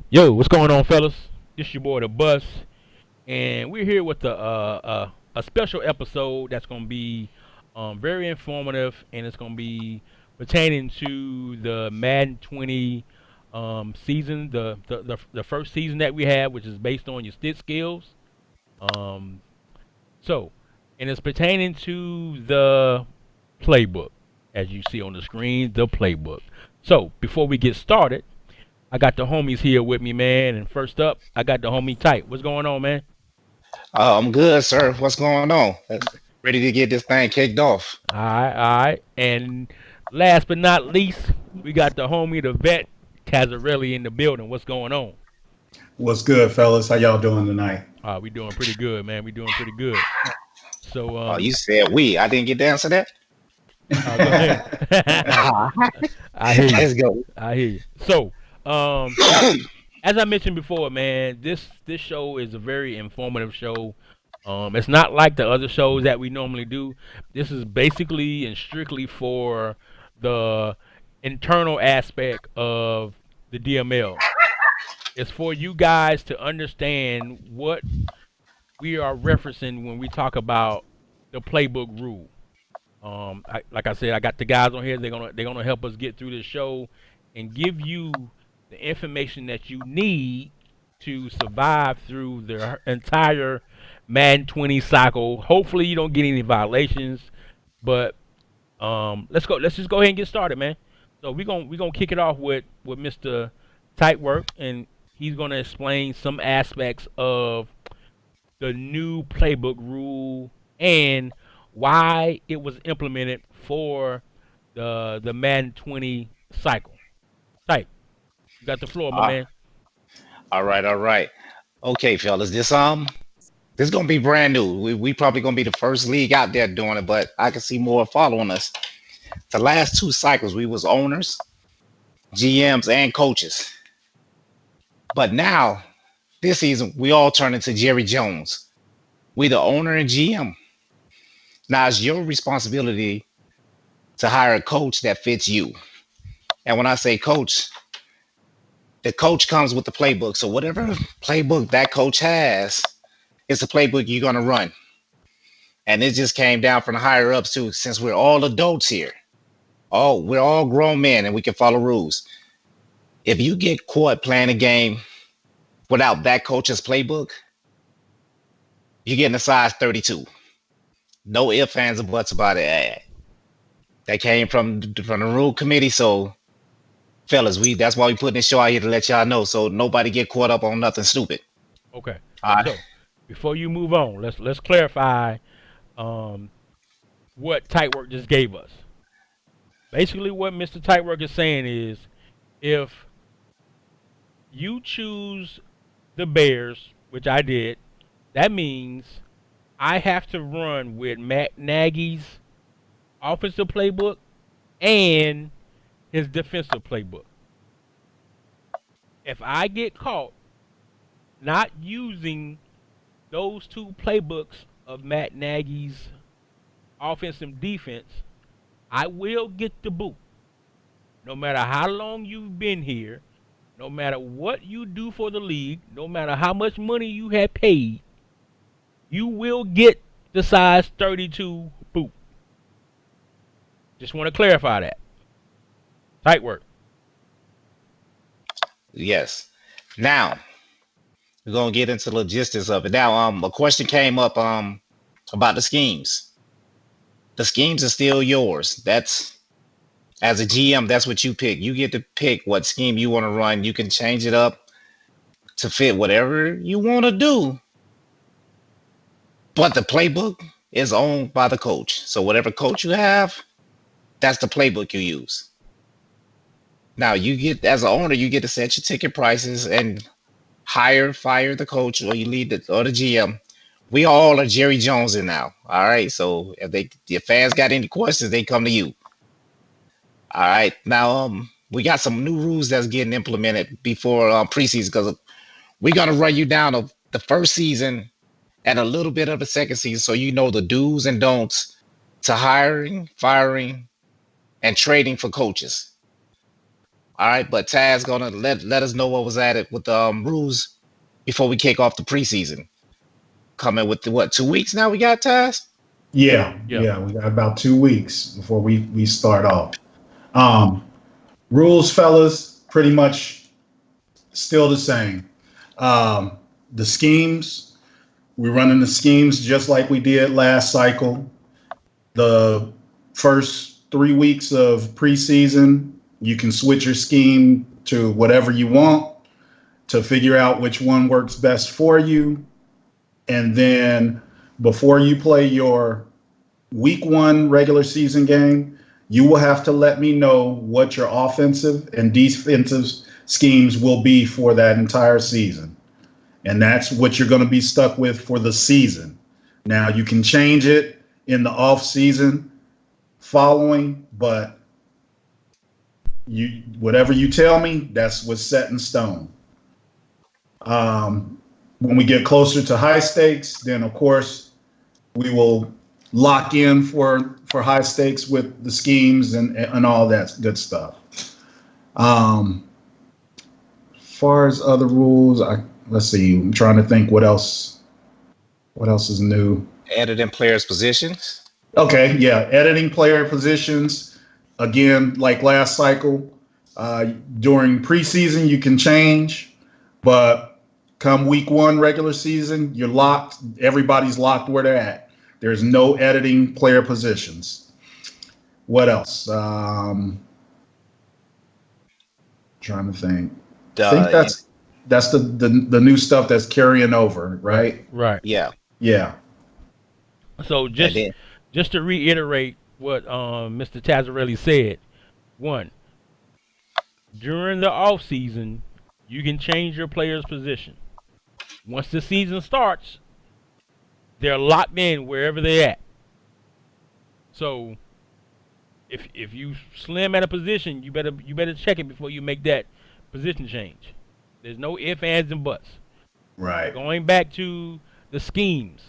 Yo, what's going on, fellas? This your boy, the Bus, and we're here with a special episode that's gonna be very informative, and it's gonna be pertaining to the Madden 20 season, the first season that we have, which is based on your stick skills. Um, so, and it's pertaining to the playbook, as you see on the screen, the playbook. So, before we get started. I got the homies here with me, man. And first up, I got the homie Tight. What's going on, man? I'm good, sir. What's going on? Ready to get this thing kicked off. All right, all right. And last but not least, we got the homie, the vet, Tazarelli in the building. What's going on? What's good, fellas? How y'all doing tonight? We doing pretty good, man. We doing pretty good. So, Oh, you said we. I didn't get to answer that. go ahead. I hear you. Let's go. I hear you. So, um, as I mentioned before, man, this show is a very informative show. It's not like the other shows that we normally do. This is basically and strictly for the internal aspect of the DML. It's for you guys to understand what we are referencing when we talk about the playbook rule. Like I said, I got the guys on here. They're gonna help us get through this show and give you the information that you need to survive through the entire Madden 20 cycle. Hopefully, you don't get any violations. But let's go. Let's just go ahead and get started, man. So we're gonna kick it off with Mr. Tight Work, and he's gonna explain some aspects of the new playbook rule and why it was implemented for the Madden 20 cycle. Tight, you got the floor, my Uh, man. all right, all right. Okay, fellas. This gonna be brand new. We probably gonna be the first league out there doing it, but I can see more following us. The last two cycles, we was owners, GMs, and coaches. But now, this season, we all turn into Jerry Jones. We the owner and GM. Now it's your responsibility to hire a coach that fits you. And when I say coach, the coach comes with the playbook. So whatever playbook that coach has, it's the playbook you're gonna run. And it just came down from the higher ups too, since we're all adults here. We're all grown men and we can follow rules. If you get caught playing a game without that coach's playbook, you're getting a size 32. No ifs, ands, or buts about it. That came from the rule committee. So fellas, we that's why we putting this show out here to let y'all know so nobody get caught up on nothing stupid. Okay. All right. So before you move on, let's clarify um, what Tight Work just gave us. Basically, what Mr. Tight Work is saying is, if you choose the Bears, which I did, that means I have to run with Matt Nagy's offensive playbook and his defensive playbook. If I get caught not using those two playbooks of Matt Nagy's offense and defense, I will get the boot. No matter how long you've been here, no matter what you do for the league, no matter how much money you have paid, you will get the size 32 boot. Just want to clarify that. Tight work. Yes. Now we're gonna get into the logistics of it. Now, a question came up about the schemes. The schemes are still yours. That's as a GM, that's what you pick. You get to pick what scheme you want to run. You can change it up to fit whatever you want to do. But the playbook is owned by the coach. So whatever coach you have, that's the playbook you use. Now you get as an owner, you get to set your ticket prices and fire the coach, or you lead the GM. We all are Jerry Jones in now. All right. So if fans got any questions, they come to you. All right. Now we got some new rules that's getting implemented before preseason because we're gonna run you down of the first season and a little bit of the second season, so you know the do's and don'ts to hiring, firing, and trading for coaches. All right, but Taz gonna let us know what was added with the rules before we kick off the preseason. Coming with the what 2 weeks now? We got Taz. Yeah, Yeah. yeah, we got about 2 weeks before we start off. Um, Rules, fellas, pretty much still the same. Um, the schemes, we're running the schemes just like we did last cycle. The first 3 weeks of preseason, you can switch your scheme to whatever you want to figure out which one works best for you. And then before you play your week 1 regular season game, you will have to let me know what your offensive and defensive schemes will be for that entire season. And that's what you're going to be stuck with for the season. Now, you can change it in the off season following, but you whatever you tell me, that's what's set in stone. When we get closer to high stakes, then of course we will lock in for high stakes with the schemes and all that good stuff. Um, as far as other rules, let's see. I'm trying to think what else. What else is new? Editing players' positions. Okay, yeah, editing player positions. Again, like last cycle, during preseason you can change, but come week 1 regular season, you're locked. Everybody's locked where they're at. There's no editing player positions. What else? Trying to think. I think You, that's the new stuff that's carrying over, Right. right? Right. yeah, Yeah. So and just then just to reiterate what Mr. Tazzarelli said. One, during the off season, you can change your player's position. Once the season starts, they're locked in wherever they're at. So if you slim at a position, you better check it before you make that position change. There's no ifs, ands, and buts. Right. Going back to the schemes,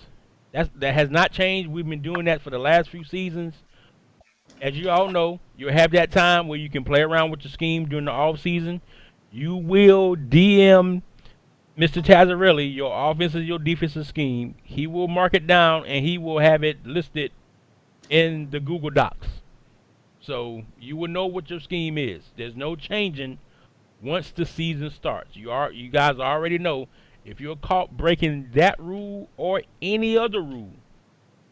that has not changed. We've been doing that for the last few seasons. As you all know, you have that time where you can play around with your scheme during the off season. You will DM Mr. Tazzarelli your offensive, your defensive scheme. He will mark it down and he will have it listed in the Google Docs. So you will know what your scheme is. There's no changing once the season starts. You guys already know if you're caught breaking that rule or any other rule,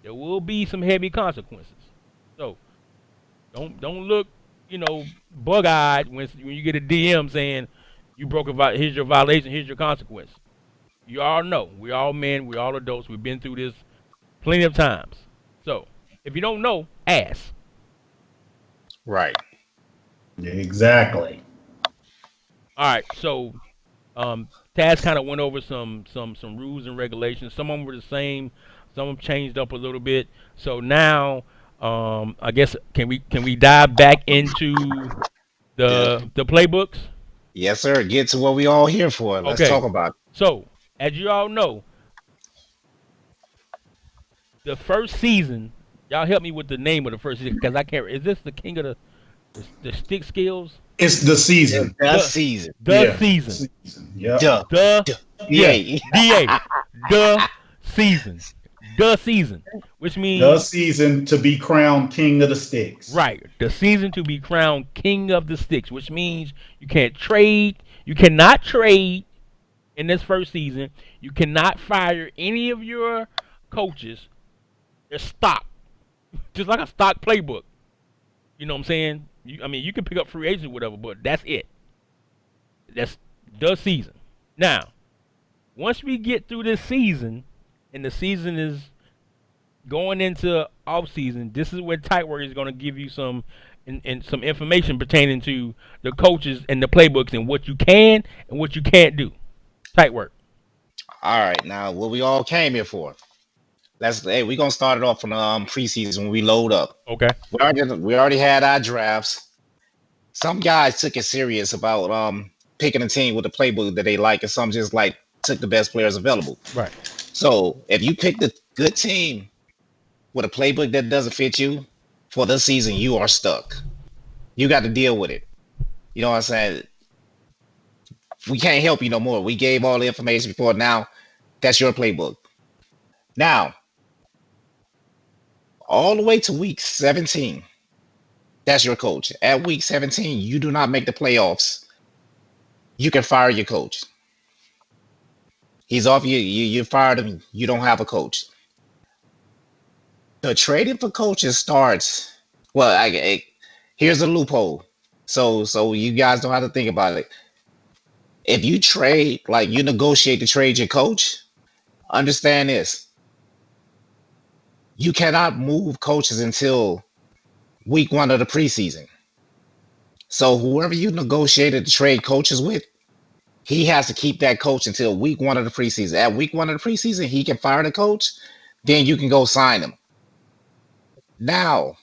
there will be some heavy consequences. So don't look, bug eyed when you get a DM saying you broke here's your violation, here's your consequence. You all know. We all men, we all adults, we've been through this plenty of times. So if you don't know, ask. right. Yeah, exactly. All right, so Taz kind of went over some rules and regulations. Some of them were the same, some of them changed up a little bit. So now, I guess can we dive back into The, the playbooks? yes, sir. Get to what we all here for. Let's Okay, talk about it. so as you all know, the first season. Y'all help me with the name of the first season because I can't. Is this the King of the stick skills? It's the season. The The season. the Yeah. season. Season. Yep. Duh. The Duh. yeah, DA. DA. The season. The season. Which The means season to be crowned king of the sticks. right. The season to be crowned king of the sticks, which means you can't trade. You cannot trade in this first season. You cannot fire any of your coaches. Their stock. Just like a stock playbook. You know what I'm saying? You can pick up free agents or whatever, but that's it. That's the season. Now, once we get through this season, and the season is going into off season, this is where Tightwork is going to give you and some information pertaining to the coaches and the playbooks and what you can and what you can't do. Tightwork. All right, now what we all came here for. We're gonna start it off from preseason when we load up. Okay. We already had our drafts. Some guys took it serious about picking a team with a playbook that they like, and some just like took the best players available. Right. So if you picked a good team with a playbook that doesn't fit you for the season, you are stuck. You got to deal with it. You know what I'm saying? We can't help you no more. We gave all the information before. Now that's your playbook. Now, all the way to week 17, that's your coach. At week 17, you do not make the playoffs. You can fire your coach. He's off you fired him. You don't have a coach. The trading for coaches starts. Well, here's a loophole. So you guys don't have to think about it. If you trade, like you negotiate to trade your coach, understand this: you cannot move coaches until week 1 of the preseason. So whoever you negotiated to trade coaches with, he has to keep that coach until week 1 of the preseason. At week 1 of the preseason, he can fire the coach. Then you can go sign him. Now,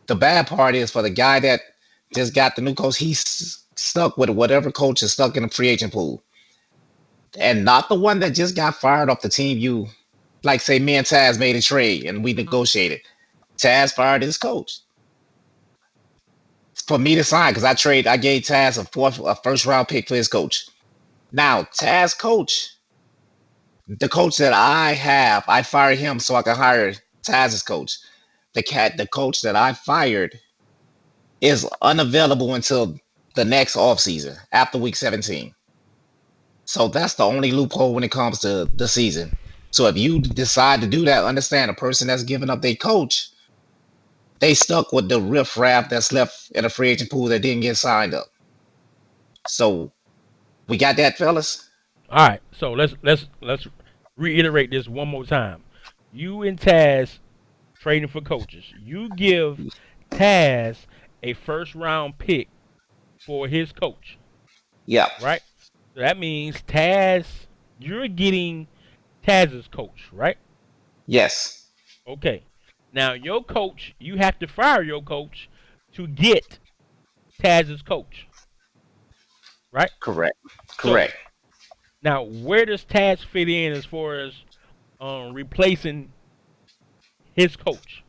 the bad part is for the guy that just got the new coach, he's stuck with whatever coach is stuck in the free agent pool, and not the one that just got fired off the team. You, like, say me and Taz made a trade and we negotiated. Taz fired his coach for me to sign because I gave Taz a first round pick for his coach. Now Taz coach, the coach that I have, I fired him so I can hire Taz's coach. The coach that I fired is unavailable until the next offseason after week 17. So that's the only loophole when it comes to the season. So if you decide to do that, understand a person that's giving up their coach, they stuck with the riffraff that's left in a free agent pool that didn't get signed up. So we got that, fellas. All right, so let's reiterate this one more time. You and Taz trading for coaches. You give Taz a first round pick for his coach, Yeah. right? So that means Taz, you're getting Taz's coach, right? Yes. Okay. Now your coach, you have to fire your coach to get Taz's coach, right? Correct. So Correct. now where does Taz fit in as far as replacing his coach?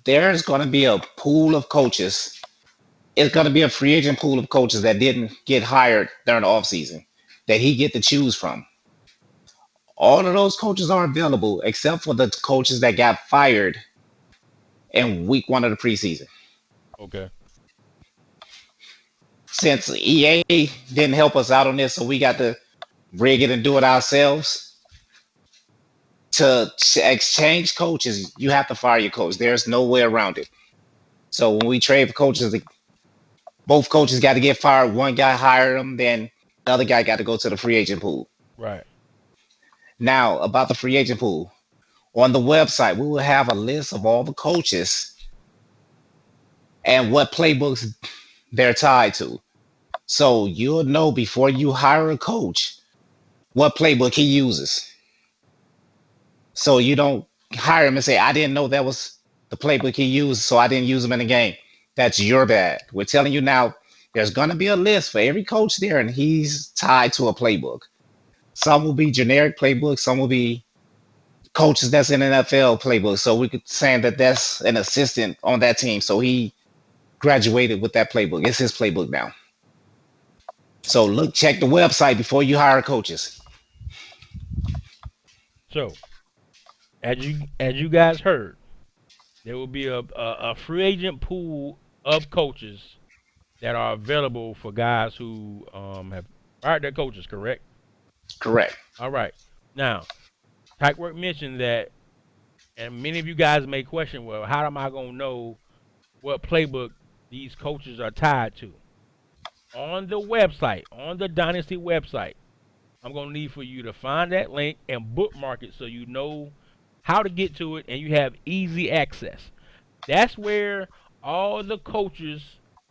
There's going to be a pool of coaches. It's going to be a free agent pool of coaches that didn't get hired during the offseason that he get to choose from. All of those coaches are available except for the coaches that got fired in week 1 of the preseason. Okay. Since EA didn't help us out on this, so we got to rig it and do it ourselves. To exchange coaches, you have to fire your coach. There's no way around it. So when we trade for coaches, both coaches got to get fired. One guy hired them, then the other guy got to go to the free agent pool. Right. Now, about the free agent pool. On the website, we will have a list of all the coaches and what playbooks they're tied to. So you'll know before you hire a coach what playbook he uses. So you don't hire him and say, I didn't know that was the playbook he used, so I didn't use him in the game. That's your bad. We're telling you now, there's going to be a list for every coach there, and he's tied to a playbook. Some will be generic playbooks, some will be coaches that's in NFL playbook. So we could say that that's an assistant on that team. So he graduated with that playbook. It's his playbook now. So look, check the website before you hire coaches. So as you guys heard, there will be a free agent pool of coaches that are available for guys who have fired their coaches, correct? Correct. All right. Now, Tykework mentioned that, and many of you guys may question, well, how am I going to know what playbook these coaches are tied to? On the website, on the Dynasty website, I'm going to need for you to find that link and bookmark it so you know how to get to it and you have easy access. That's where all the coaches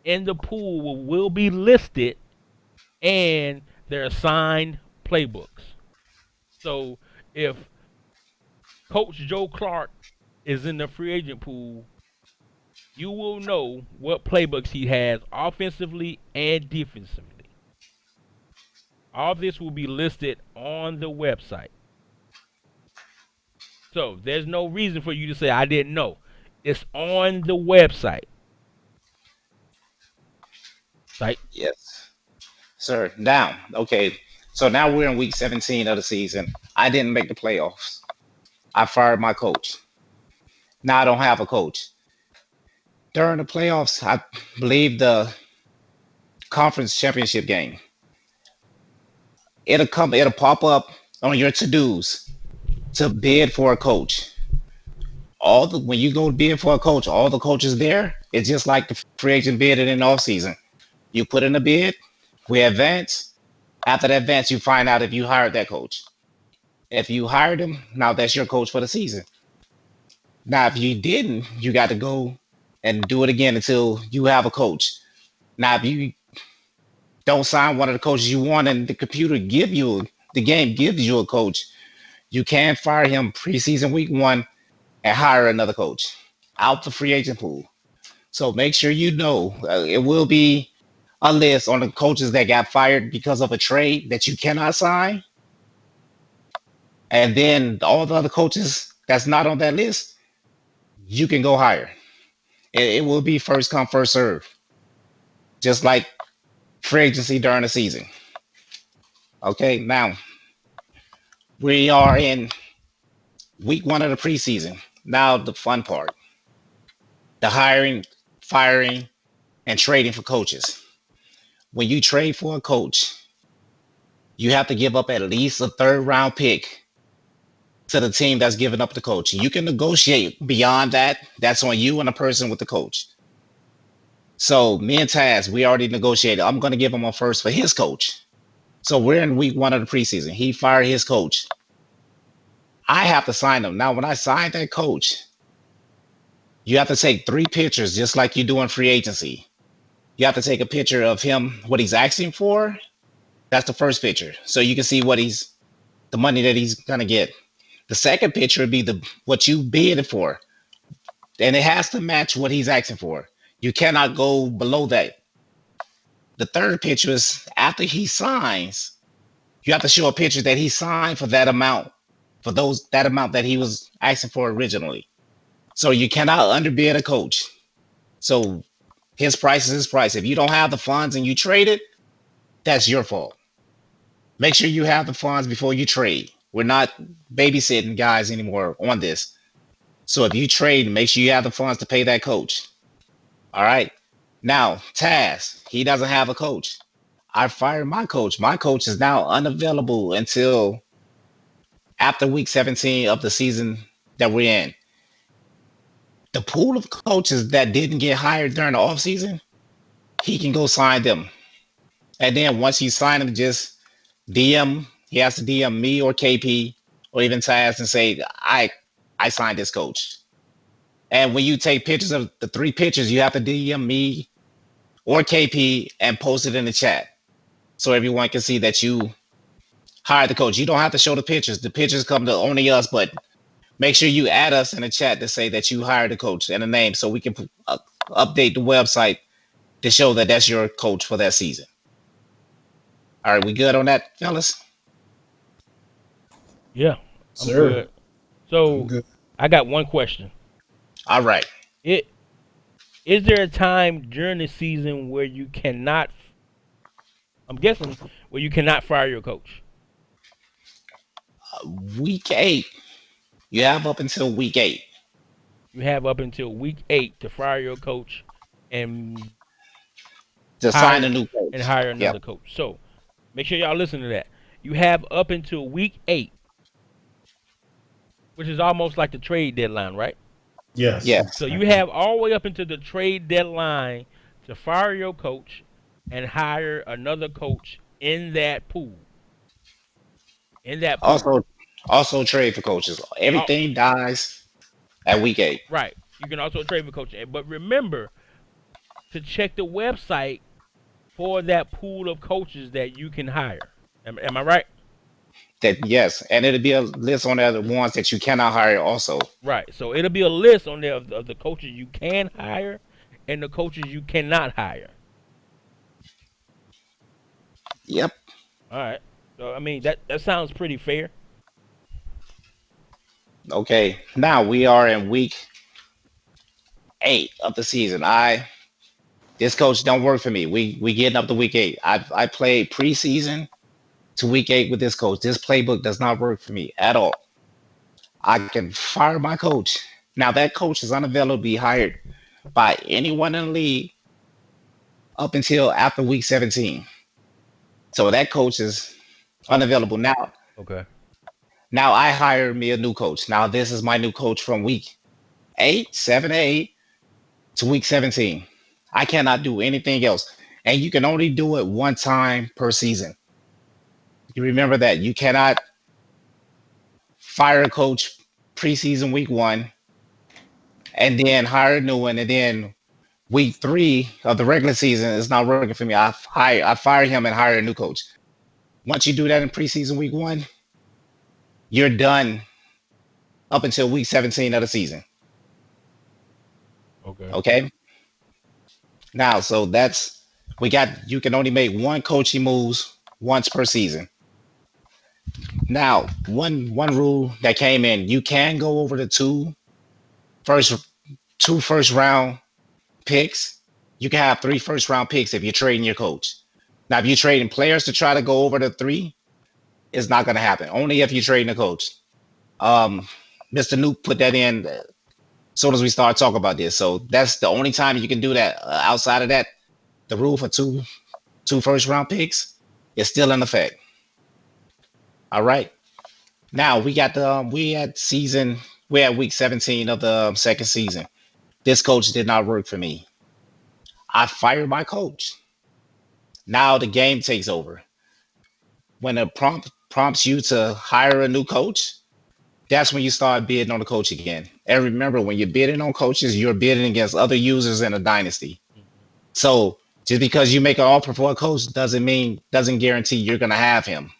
in the pool will be listed and their assigned playbooks. So if Coach Joe Clark is in the free agent pool, you will know what playbooks he has offensively and defensively. All this will be listed on the website. So there's no reason for you to say I didn't know. It's on the website. Like, Yes, sir. Now, okay. So now we're in week 17 of the season. I didn't make the playoffs. I fired my coach. Now I don't have a coach. During the playoffs, I believe the conference championship game, it'll pop up on your to-dos to bid for a coach. All the When you go bid for a coach, all the coaches there, it's just like the free agent bid in the off season. You put in a bid, we advance. After the advance, you find out if you hired that coach. If you hired him, now that's your coach for the season. Now, if you didn't, you got to go and do it again until you have a coach. Now, if you don't sign one of the coaches you want, and the game gives you a coach, you can fire him preseason week one and hire another coach out the free agent pool. So make sure you know it will be a list on the coaches that got fired because of a trade that you cannot sign, and then all the other coaches that's not on that list, you can go hire. It will be first come first serve, just like free agency during the season. Okay, now we are in week one of the preseason. Now the fun part: the hiring, firing, and trading for coaches. When you trade for a coach, you have to give up at least a third round pick to the team that's giving up the coach. You can negotiate beyond that. That's on you and the person with the coach. So me and Taz, we already negotiated. I'm going to give him a first for his coach. So we're in week one of the preseason. He fired his coach. I have to sign him. Now, when I sign that coach, you have to take three pictures just like you do in free agency. You have to take a picture of him, what he's asking for. That's the first picture. So you can see the money that he's gonna get. The second picture would be the what you bid for. And it has to match what he's asking for. You cannot go below that. The third picture is after he signs, you have to show a picture that he signed for that amount, for those that amount that he was asking for originally. So you cannot underbid a coach. So his price is his price. If you don't have the funds and you trade it, that's your fault. Make sure you have the funds before you trade. We're not babysitting guys anymore on this. So if you trade, make sure you have the funds to pay that coach. All right. Now, Taz, he doesn't have a coach. I fired my coach. My coach is now unavailable until after week 17 of the season that we're in. The pool of coaches that didn't get hired during the offseason, he can go sign them. And then once he signed them, just DM, he has to DM me or KP or even Taz and say, I signed this coach. And when you take pictures of the three pictures, you have to DM me or KP and post it in the chat so everyone can see that you hired the coach. You don't have to show the pictures. The pictures come to only us, but make sure you add us in the chat to say that you hired the coach and a name so we can update the website to show that that's your coach for that season. All right, we good on that, fellas? yeah, I'm Sir, good. I'm So good. I got one question. All right. It is there a time during the season where you cannot? I'm guessing where you cannot fire your coach. Week 8. You have up until week 8 You have up until week 8 to fire your coach and to sign hire a new coach. Yep. another coach. So make sure y'all listen to that. You have up until week 8, which is almost like the trade deadline, right? Yes, So Yes. you exactly. have all the way up into the trade deadline to fire your coach and hire another coach in that pool. In that pool. Also, also trade for coaches. Oh, Everything dies at week 8. right. You can also trade for coach. But remember to check the website for that pool of coaches that you can hire. Am I right? That yes, and it'll be a list on there of the ones that you cannot hire also. Right. So it'll be a list on there of the coaches you can hire and the coaches you cannot hire. Yep. All right. So I mean that sounds pretty fair. Okay. Now we are in week 8 of the season. I This coach don't work for me. We getting up to week 8. I played preseason to week 8 with this coach. This playbook does not work for me at all. I can fire my coach. Now that coach is unavailable to be hired by anyone in the league up until after week 17. So that coach is Okay. unavailable now. Okay. Now I hire me a new coach. Now this is my new coach from week 8, 7, 8 to week 17. I cannot do anything else. And you can only do it one time per season. You remember that. You cannot fire a coach preseason week 1 and then hire a new one, and then week 3 of the regular season is not working for me. I fire him and hire a new coach. Once you do that in preseason week 1, you're done up until week 17 of the season. Okay. Okay. Now, so that's we got. You can only make one coaching moves once per season. Now, one rule that came in: you can go over the first two first round picks. You can have 3 first round picks if you're trading your coach. Now, if you're trading players to try to go over the 3, it's not going to happen. Only if you're trading a coach. Um, Mr. Nuke put that in as soon as we start talking about this. So that's the only time you can do that. Outside of that, the rule for two first round picks is still in effect. All right. Now we got we're at week 17 of the second season. This coach did not work for me. I fired my coach. Now the game takes over. When a prompts you to hire a new coach, that's when you start bidding on the coach again. And remember, when you're bidding on coaches, you're bidding against other users in a dynasty. Mhm. So just because you make an offer for a coach doesn't guarantee you're gonna have him.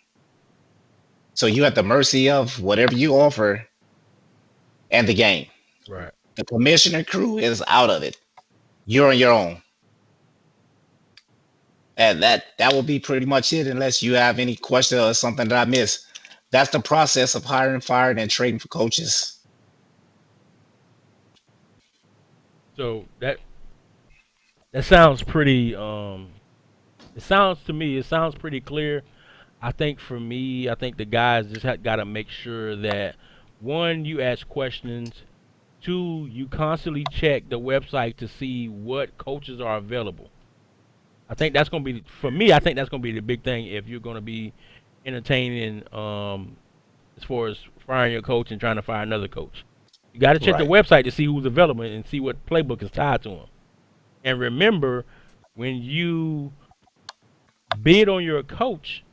So you at the mercy of whatever you offer and the game. Right. The commissioner crew is out of it. You're on your own. And that will be pretty much it, unless you have any question or something that I missed. That's the process of hiring, firing, and trading for coaches. So that sounds pretty. It sounds to me. It sounds pretty clear. I think for me, I think the guys just got to make sure that one, you ask questions. Two, you constantly check the website to see what coaches are available. I think that's gonna be for me. I think that's gonna be the big thing if you're gonna be entertaining as far as firing your coach and trying to fire another coach. You got to check the Right. website to see who's available and see what playbook is tied to them. And remember, when you bid on your coach,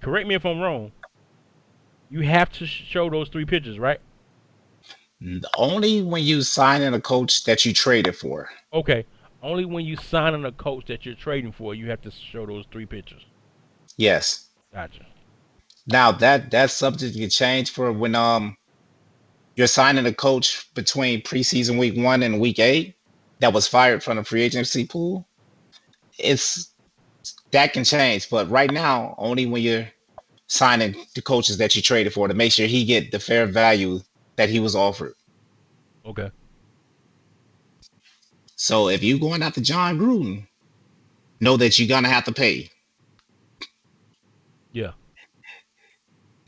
correct me if I'm wrong, you have to show those 3 pictures, right? Only when you sign in a coach that you traded for. Okay. Only when you sign on a coach that you're trading for, you have to show those 3 pictures. Yes. Gotcha. Now that subject can change for when you're signing a coach between preseason week 1 and week 8 that was fired from the free agency pool. It's that can change, but right now only when you're signing the coaches that you traded for to make sure he get the fair value that he was offered. Okay. So if you going after John Gruden, know that you're gonna have to pay. Yeah.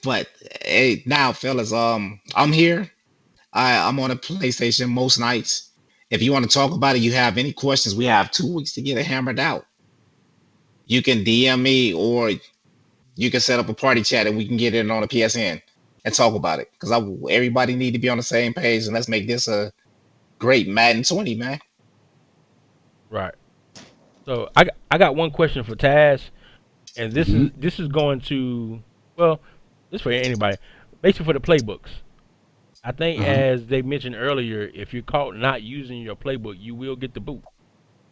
But hey, now fellas, I'm here. I'm on a PlayStation most nights. If you want to talk about it, you have any questions, we have 2 weeks to get it hammered out. You can DM me or you can set up a party chat and we can get it on a PSN and talk about it. Because everybody need to be on the same page and let's make this a great Madden 20, man. Right. So I got one question for Taz, and Mhm. this is going to, well, this for anybody, basically for the playbooks. I think Uh-huh. as they mentioned earlier, if you're caught not using your playbook, you will get the boot.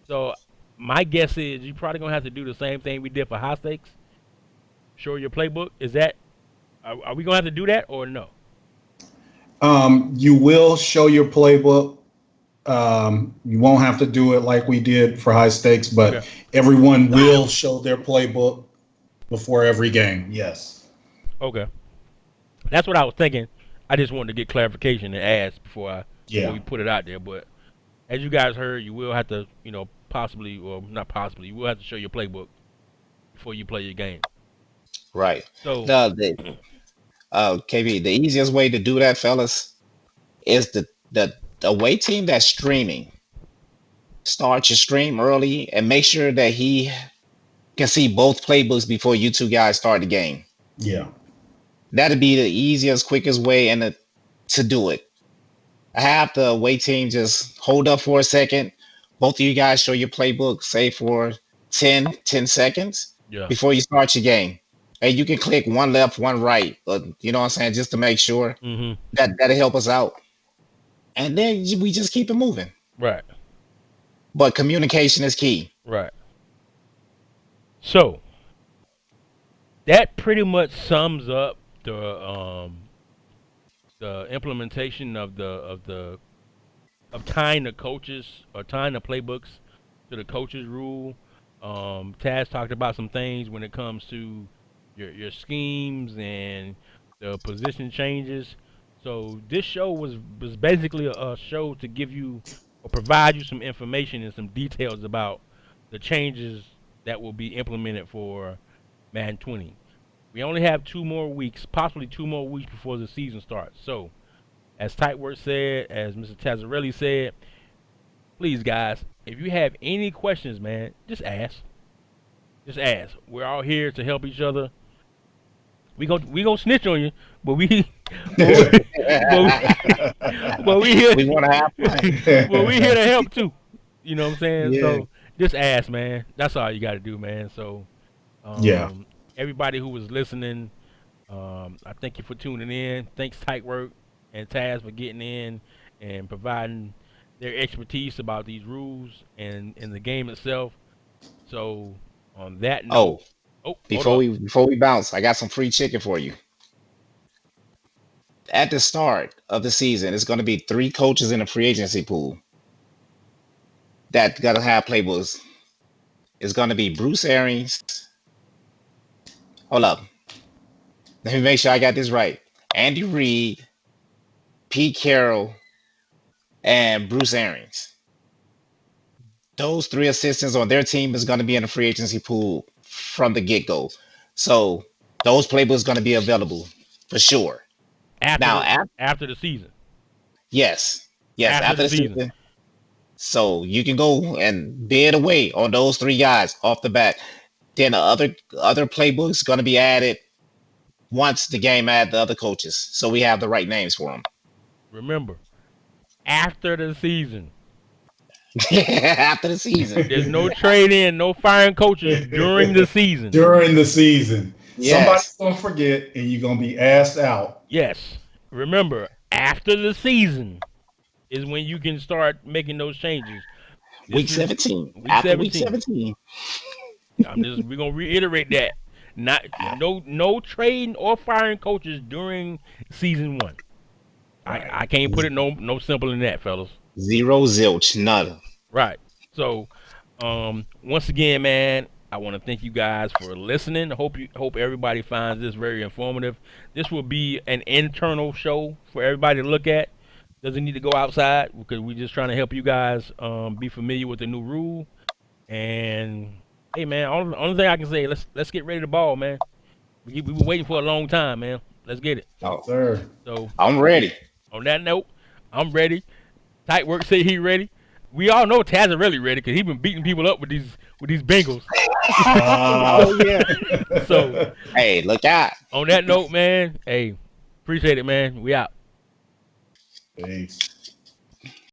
So my guess is you're probably gonna have to do the same thing we did for high stakes. Show your playbook. Is that are we gonna have to do that or no? You will show your playbook. You won't have to do it like we did for high stakes, Okay. but everyone will show their playbook before every game. Yes. Okay. That's what I was thinking. I just wanted to get clarification and ask before Yeah. we put it out there. But as you guys heard, you will have to possibly, or not possibly, you will have to show your playbook before you play your game. Right. So, The KB, the easiest way to do that, fellas, is the away team that's streaming. Start your stream early and make sure that he can see both playbooks before you two guys start the game. Yeah. That'd be the easiest, quickest way to do it. Have the away team just hold up for a second. Both of you guys show your playbook, say for 10 seconds yeah. before you start your game. And you can click one left, one right, you know what I'm saying, just to make sure Mhm. that'll help us out. And then we just keep it moving. Right. But communication is key. Right. So that pretty much sums up the implementation of tying the coaches or tying the playbooks to the coaches rule. Taz talked about some things when it comes to your schemes and the position changes. So this show was basically a show to give you or provide you some information and some details about the changes that will be implemented for Madden 20. We only have 2 more weeks, possibly 2 more weeks before the season starts. So, as Tightwork said, as Mr. Tazzarelli said, please, guys, if you have any questions, man, just ask. Just ask. We're all here to help each other. We gonna snitch on you, but we but we, but we here We want to have fun. but we here to help too. You know what I'm saying? Yeah. So just ask, man. That's all you got to do, man. So Yeah. everybody who was listening, I thank you for tuning in. Thanks Tightwork and Taz for getting in and providing their expertise about these rules and the game itself. So on that note, Oh, oh, hold before up. we bounce, I got some free chicken for you. At the start of the season, it's going to be 3 coaches in the free agency pool that got to have playbooks. It's going to be Bruce Arians. Hold up. Let me make sure I got this right. Andy Reid, Pete Carroll, and Bruce Arians. Those 3 assistants on their team is going to be in the free agency pool from the get-go. So those playbooks going to be available for sure. After Now, the after the season. yes, yes, After after the the season. season. So you can go and bid away on those 3 guys off the bat. Then the other playbooks going to be added once the game add the other coaches, so we have the right names for them. Remember, after the season. After the season, There's no trade in, no firing coaches during the season. During the season. Somebody's yes, gonna forget and you're gonna be asked out. Yes. Remember, after the season is when you can start making those changes. week This is 17. week After week 17. 17, We're gonna reiterate that. Not no trading or firing coaches during season 1. I can't put it no simpler than that, fellas. zero zilch, none. Right. So, once again, man, I want to thank you guys for listening. Hope everybody finds this very informative. This will be an internal show for everybody to look at. Doesn't need to go outside because we're just trying to help you guys be familiar with the new rule. And hey, man, only thing I can say, let's get ready to ball, man. We've been waiting for a long time, man. Let's get it. Oh, Sir. So I'm ready. on that note, I'm ready. Tight work say he ready. We all know Taz is really ready because he been beating people up with these Bengals. Oh yeah. So Hey, look out. on that note, man, hey, appreciate it, man. We out. Peace.